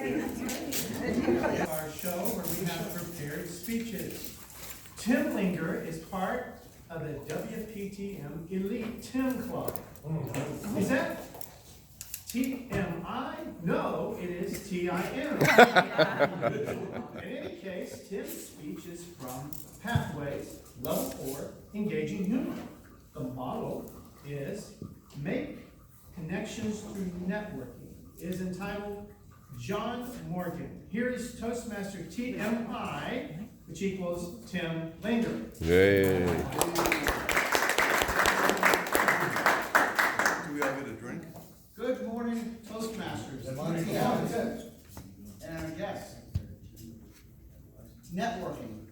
Our show where we have prepared speeches. Tim Linger is part of the WPTM Elite Tim Club. Is that TMI? No, it is TIM. In any case, Tim's speech is from Pathways, Level 4, Engaging Humor. The model is Make Connections Through Networking. It is entitled John Morgan. Here is Toastmaster TMI, which equals Tim Linger. Yay. Do we all get a drink? Good morning, Toastmasters. Good morning. And our guests. Networking.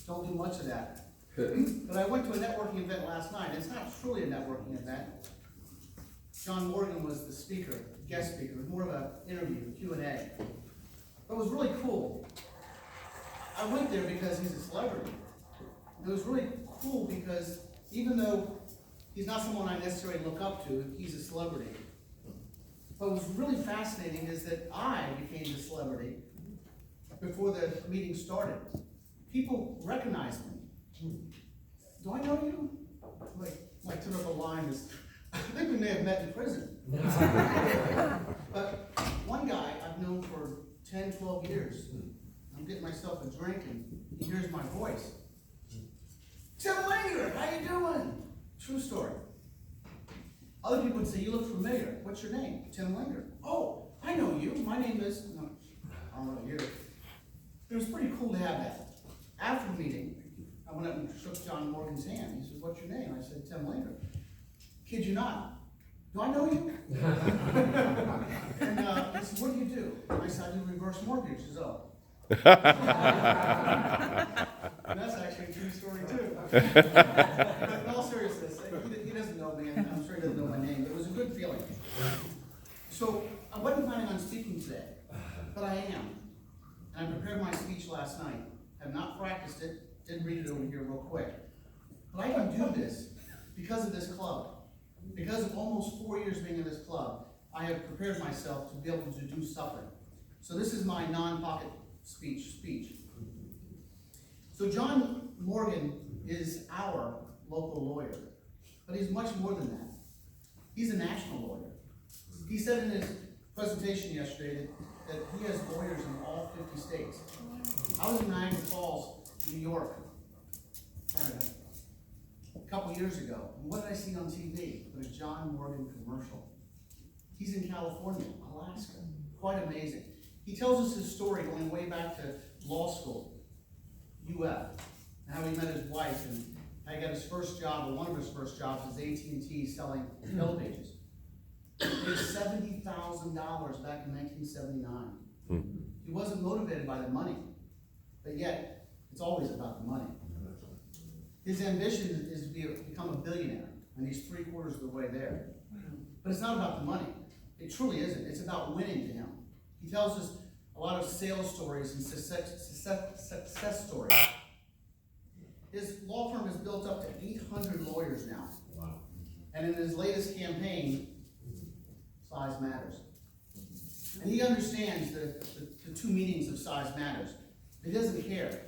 Don't do much of that. But I went to a networking event last night. It's not truly a networking event. John Morgan was the speaker, guest speaker. It was more of an interview, Q&A. But it was really cool. I went there because he's a celebrity. It was really cool because even though he's not someone I necessarily look up to, he's a celebrity. What was really fascinating is that I became the celebrity before the meeting started. People recognized me. Do I know you? My typical line is, I think we may have met in prison. But one guy I've known for 10, 12 years. I'm getting myself a drink and he hears my voice. Tim Linger, how you doing? True story. Other people would say, you look familiar. What's your name? Tim Linger. Oh, I know you. My name is, no, I don't know you. It was pretty cool to have that. After the meeting, I went up and shook John Morgan's hand. He said, what's your name? I said, Tim Linger. Kid you not. Do I know you? And he said, what do you do? I said, I do reverse mortgage. He says, oh. And that's actually a true story too. But in all seriousness, he doesn't know me, and I'm sure he doesn't know my name, but it was a good feeling. So I wasn't planning on speaking today, but I am. And I prepared my speech last night. Have not practiced it, didn't read it over here real quick. But I can do this because of this club. Because of almost 4 years being in this club, I have prepared myself to be able to do something. So this is my non-pocket speech. So John Morgan is our local lawyer, but he's much more than that. He's a national lawyer. He said in his presentation yesterday that he has lawyers in all 50 states. I was in Niagara Falls, New York, Canada, a couple years ago. And what did I see on TV? But a John Morgan commercial. He's in California, Alaska. Quite amazing. He tells us his story going way back to law school, UF, and how he met his wife and how he got his first job, or one of his first jobs, was AT&T selling bill pages. He made $70,000 back in 1979. He wasn't motivated by the money, but yet it's always about the money. His ambition is to become a billionaire, and he's 3/4 of the way there. But it's not about the money. It truly isn't. It's about winning to him. He tells us a lot of sales stories and success stories. His law firm has built up to 800 lawyers now. Wow. And in his latest campaign, size matters. And he understands the two meanings of size matters. He doesn't care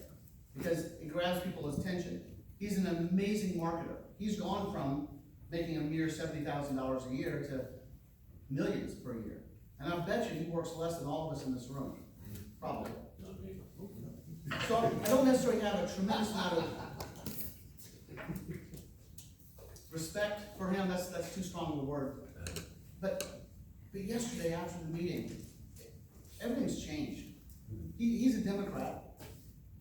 because it grabs people's attention. He's an amazing marketer. He's gone from making a mere $70,000 a year to millions per year. And I bet you he works less than all of us in this room. Probably. So I don't necessarily have a tremendous amount of respect for him. That's too strong of a word. But yesterday after the meeting, everything's changed. He's a Democrat.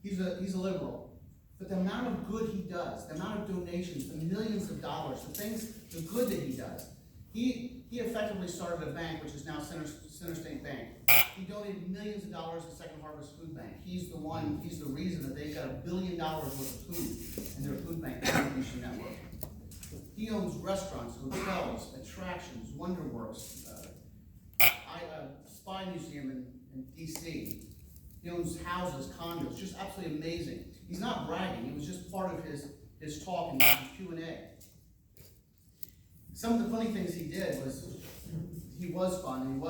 He's a liberal. But the amount of good he does, the amount of donations, the millions of dollars, the good that he does. He effectively started a bank, which is now Center State Bank. He donated millions of dollars to Second Harvest Food Bank. He's the reason that they've got $1 billion worth of food in their food bank distribution network. He owns restaurants, hotels, attractions, Wonderworks, Spy Museum in DC. He owns houses, condos, just absolutely amazing. He's not bragging, it was just part of his talk and his Q&A. Some of the funny things he did was, he was fun,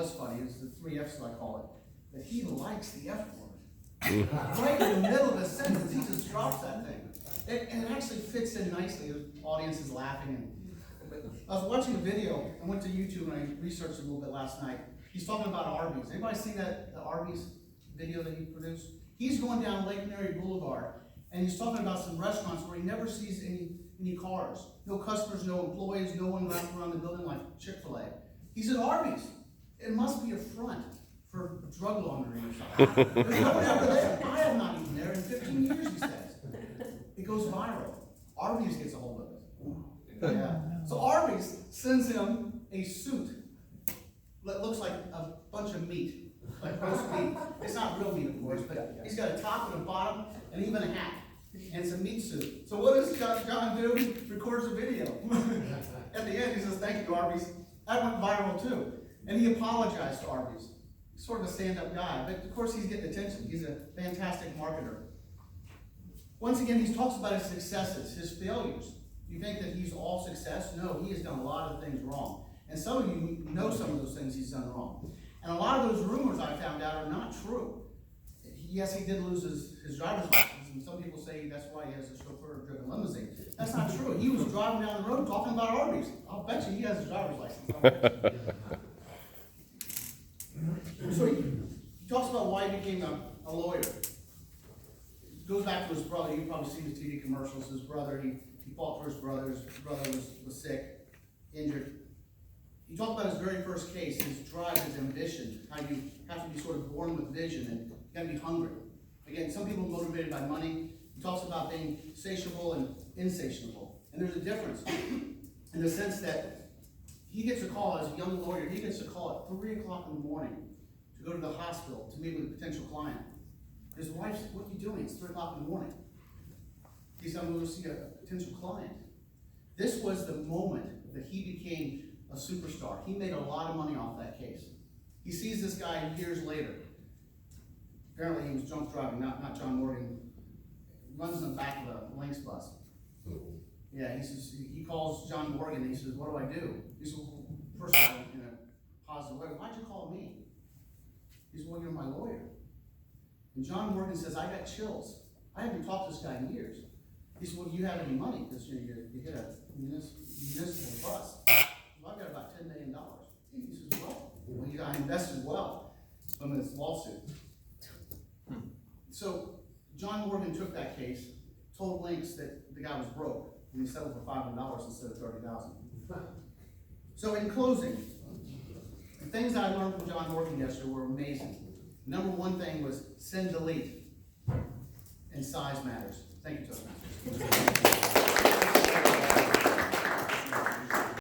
it's the 3 F's I call it, but he likes the F word. Right in the middle of a sentence, he just drops that thing. And it actually fits in nicely, the audience is laughing. I was watching a video, I went to YouTube and I researched it a little bit last night. He's talking about Arby's. Anybody seen the Arby's video that he produced? He's going down Lake Mary Boulevard, and he's talking about some restaurants where he never sees any cars. No customers, no employees, no one wrapped around the building like Chick-fil-A. He's at Arby's. It must be a front for drug laundering or something. There's no one ever there. I have not eaten there in 15 years, he says. It goes viral. Arby's gets a hold of it. Yeah. So Arby's sends him a suit that looks like a bunch of meat, like roast meat. It's not real meat, of course, but he's got a top and a bottom and even a hat. And it's a meat suit. So what does John do? He records a video. At the end, he says, "Thank you, Arby's." That went viral too. And he apologized to Arby's. He's sort of a stand-up guy, but of course he's getting attention. He's a fantastic marketer. Once again, he talks about his successes, his failures. You think that he's all success? No, he has done a lot of things wrong. And some of you know some of those things he's done wrong. And a lot of those rumors I found out are not true. Yes, he did lose his driver's license, and some people say that's why he has a chauffeur-driven limousine. That's not true. He was driving down the road talking about Arby's. I'll bet you he has his driver's license. So he talks about why he became a lawyer. It goes back to his brother. You've probably seen the TV commercials. His brother, he fought for his brother. His brother was sick, injured. He talked about his very first case, his drive, his ambition, how you have to be sort of born with vision and you got to be hungry. Again, some people are motivated by money. He talks about being satiable and insatiable. And there's a difference in the sense that he gets a call as a young lawyer, he gets a call at 3 o'clock in the morning to go to the hospital to meet with a potential client. His wife said, "What are you doing? It's 3 o'clock in the morning." He said, "I'm going to see a potential client." This was the moment that he became a superstar. He made a lot of money off that case. He sees this guy years later. Apparently he was drunk driving, not John Morgan. Runs in the back of a Lynx bus. Yeah, he says, he calls John Morgan and he says, "What do I do?" He says, "Well, first of all, in a positive way, why'd you call me?" He says, "Well, you're my lawyer." And John Morgan says, "I got chills. I haven't talked to this guy in years." He said, "Well, do you have any money? Because you hit a municipal bus." "Well, I've got about $10 million. He says, well, I invested well from this lawsuit. So John Morgan took that case, told Lynx that the guy was broke, and he settled for $500 instead of $30,000. So in closing, the things that I learned from John Morgan yesterday were amazing. Number one thing was send delete, and size matters. Thank you, Toastmasters.